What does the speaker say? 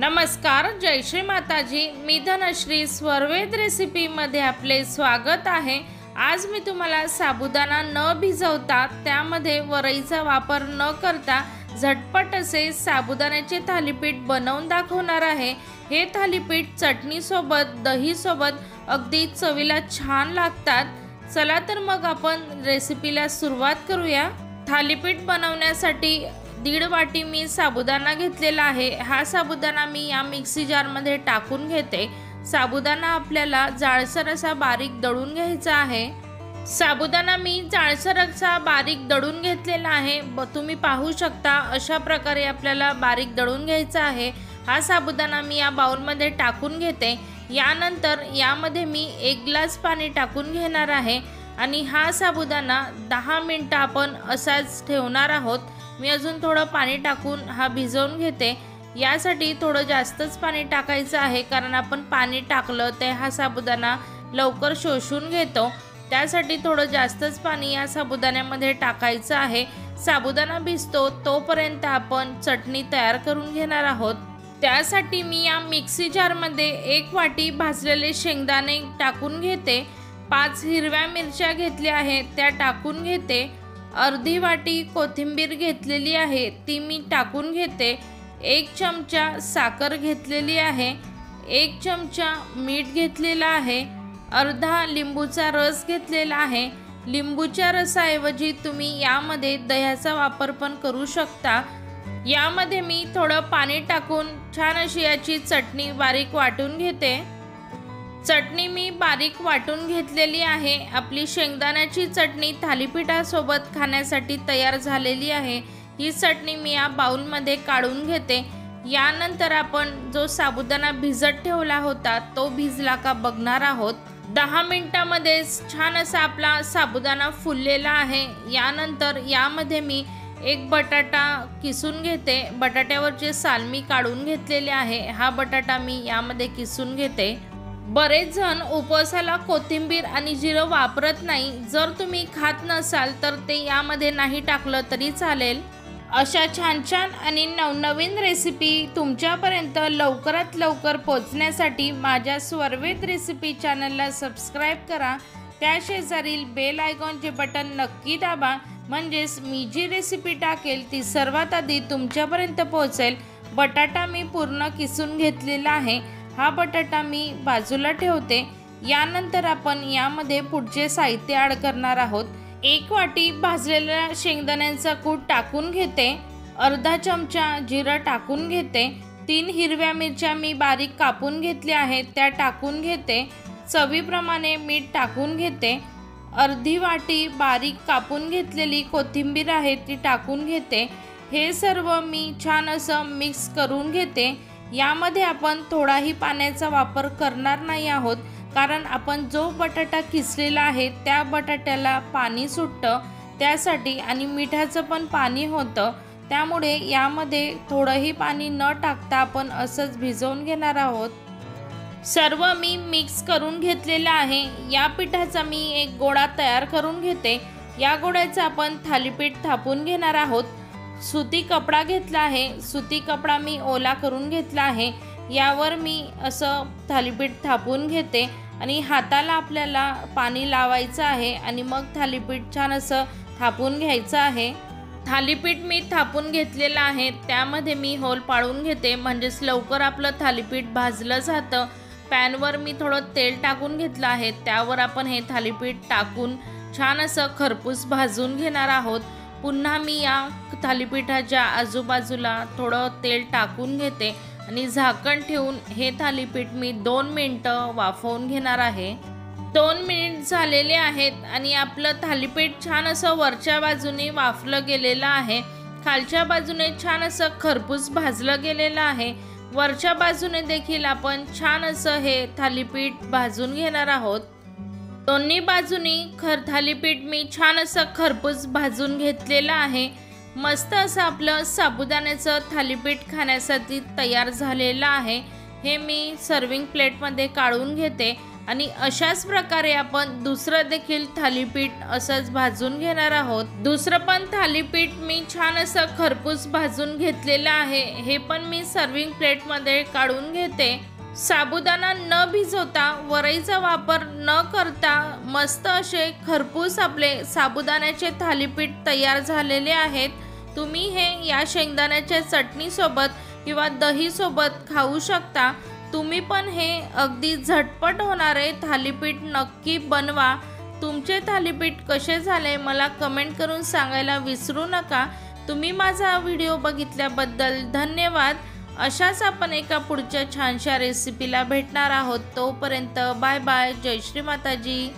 नमस्कार, जय श्री माताजी। मी धनश्री स्वरवेद रेसिपीमध्ये आपले स्वागत आहे। आज मी तुम्हाला साबुदाणा न भिजवता त्यामध्ये वरईचा वापर न करता झटपट असे साबुदाण्याचे थालीपीठ बनवून दाखवणार आहे। हे थालीपीठ चटणी सोबत, दही सोबत अगदी चवीला छान लागतात। चला तर मग आपण रेसिपीला सुरुवात करूया। थालीपीठ बनवण्यासाठी 1.5 वाटी मी साबुदाणा घेतलेला आहे। हा साबुदाणा मी या मिक्सी जार मध्ये टाकून घेते। साबुदाणा आपल्याला जाडसर असा बारीक दळून घ्यायचा आहे। साबुदाणा मी जाडसर असा बारीक दळून घेतलेला आहे। तुम्ही पाहू शकता अशा प्रकारे आपल्याला बारीक दळून घ्यायचा आहे। हा साबुदाणा मी या बाउल मध्ये टाकून घेते। यानंतर यामध्ये मी 1 ग्लास पाणी टाकून घेणार आहे आणि हा साबुदाणा 10 मिनिटे आपण असाच ठेवणार आहोत। मी अजून थोडं पाणी टाकून हा भिजवून घेते। यासाठी थोडं जास्तच पाणी टाकायचं आहे, कारण आपण पाणी टाकलं ते हा साबुदाणा लवकर शोषून घेतो। त्यासाठी थोडं जास्तच पाणी या साबुदाण्यामध्ये टाकायचं आहे। साबुदाणा भिजतो तोपर्यंत आपण चटणी तयार करून घेणार आहोत। त्यासाठी मी या मिक्सी जारमध्ये 1 वाटी भाजलेले शेंगदाणे टाकून घेते। 5 हिरव्या मिरच्या घेतल्या आहेत त्या टाकून घेते। अर्धी वाटी कोथिंबीर घेतलेली आहे ती मी टाकून घेते। 1 चमचा साखर घेतलेली आहे। 1 चमचा मीठ घेतलेला आहे। अर्धा लिंबूचा रस घेतलेला आहे। लिंबूच्या रसाऐवजी तुम्ही यामध्ये दह्याचा वापर पण करू शकता। यामध्ये मी थोडं पाणी टाकून छान अशी याची चटणी बारीक वाटून घेते। चटणी मी बारीक वाटून घेतलेली आहे। आपली शेंगदाण्याची चटणी थालीपीठासोबत खाण्यासाठी तयार झालेली आहे। ही चटणी मी या बाउलमध्ये काढून घेते। यानंतर आपण जो साबुदाणा भिजत ठेवला होता तो भिजला का बघणार आहोत। 10 मिनिटांमध्ये छान असा आपला साबुदाणा फुललेला आहे। यानंतर यामध्ये मी 1 बटाटा किसून घेते। बटाट्यावरचे साल मी काढून घेतलेले आहे। हा बटाटा मी यामध्ये किसून घेते। बरेच जण उपवासाला कोथिंबीर आणि जिरं वापरत नाही। जर तुम्ही खात नसाल तर ते यामध्ये नाही टाकलं तरी चालेल। अशा छान छान आणि नवनवीन रेसिपी तुमच्यापर्यंत लवकरात लवकर पोहोचण्यासाठी माझ्या स्वरवेद रेसिपी चॅनलला सबस्क्राईब करा। त्या शेजारील बेल आयकॉनचे बटन नक्की दाबा, म्हणजेच मी जी रेसिपी टाकेल ती सर्वात आधी तुमच्यापर्यंत पोहोचेल। बटाटा मी पूर्ण किसून घेतलेला आहे। हा बटाटा मी बाजूला ठेवते। यानंतर आपण यामध्ये पुढचे साहित्य ॲड करणार आहोत। 1 वाटी भाजलेल्या शेंगदाण्यांचा कूट टाकून घेते। अर्धा चमचा जिरं टाकून घेते। 3 हिरव्या मिरच्या मी बारीक कापून घेतल्या आहेत त्या टाकून घेते। चवीप्रमाणे मीठ टाकून घेते। अर्धी वाटी बारीक कापून घेतलेली कोथिंबीर आहे ती टाकून घेते। हे सर्व मी छान असं मिक्स करून घेते। यामध्ये आपण थोडाही पाण्याचा वापर करणार नाही आहोत, कारण आपण जो बटाटा किसलेला आहे त्या बटाट्याला पाणी सुटतं त्यासाठी, आणि मिठाचं पण पाणी होतं। त्यामुळे यामध्ये थोडंही पाणी न टाकता आपण असंच भिजवून घेणार आहोत। सर्व मी मिक्स करून घेतलेलं आहे। या पिठाचा मी एक गोळा तयार करून घेते। या गोळ्याचं आपण थालीपीठ थापून घेणार आहोत। सुती कपडा घेतला आहे। सुती कपडा मी ओला करून घेतला आहे। यावर मी असं थालीपीठ थापून घेते आणि हाताला आपल्याला पाणी लावायचं आहे आणि मग थालीपीठ छान असं थापून घ्यायचं आहे। थालीपीठ मी थापून घेतलेलं आहे त्यामध्ये मी होल पाडून घेते, म्हणजेच लवकर आपलं थालीपीठ भाजलं जातं। पॅनवर मी थोडं तेल टाकून घेतलं आहे। त्यावर आपण हे थालीपीठ टाकून छान असं खरपूस भाजून घेणार आहोत। पुन्हा मी या थालीपीठाच्या आजूबाजूला थोडं तेल टाकून घेते आणि झाकण ठेवून हे थालीपीठ मी 2 मिनिटं वाफवून घेणार आहे। 2 मिनिट झालेले आहेत आणि आपलं थालीपीठ छान असं वरच्या बाजूने वाफलं गेलेलं आहे। खालच्या बाजूने छान असं खरपूस भाजलं गेलेलं आहे। वरच्या बाजूने देखील आपण छान असं हे थालीपीठ भाजून घेणार आहोत। दोन्ही बाजूनी थालीपीठ मी छान असं खरपूस भाजून घेतलेलं आहे। मस्त असं आपलं साबुदाण्याचं थालीपीठ खाण्यासाठी तयार झालेलं आहे। हे मी सर्विंग प्लेटमध्ये काढून घेते आणि अशाच प्रकारे आपण दुसरं देखील थालीपीठ असंच भाजून घेणार आहोत। दुसरं पण थालीपीठ मी छान असं खरपूस भाजून घेतलेलं आहे। हे पण मी सर्विंग प्लेटमध्ये काढून घेते। साबुदाणा न भिजवता वरईचा वापर न करता मस्त असे खरपूस आपले साबुदाण्याचे थालीपीठ तयार झालेले आहेत। तुम्ही हे या शेंगदाण्याच्या चटणीसोबत किंवा दहीसोबत खाऊ शकता। तुम्ही पण हे अगदी झटपट होणारे थालीपीठ नक्की बनवा। तुमचे थालीपीठ कसे झाले मला कमेंट करून सांगायला विसरू नका। तुम्ही माझा व्हिडिओ बघितल्याबद्दल धन्यवाद। अशाच आपण एका पुढच्या छानशा रेसिपीला भेटणार आहोत। तोपर्यंत बाय बाय, जय श्री माताजी।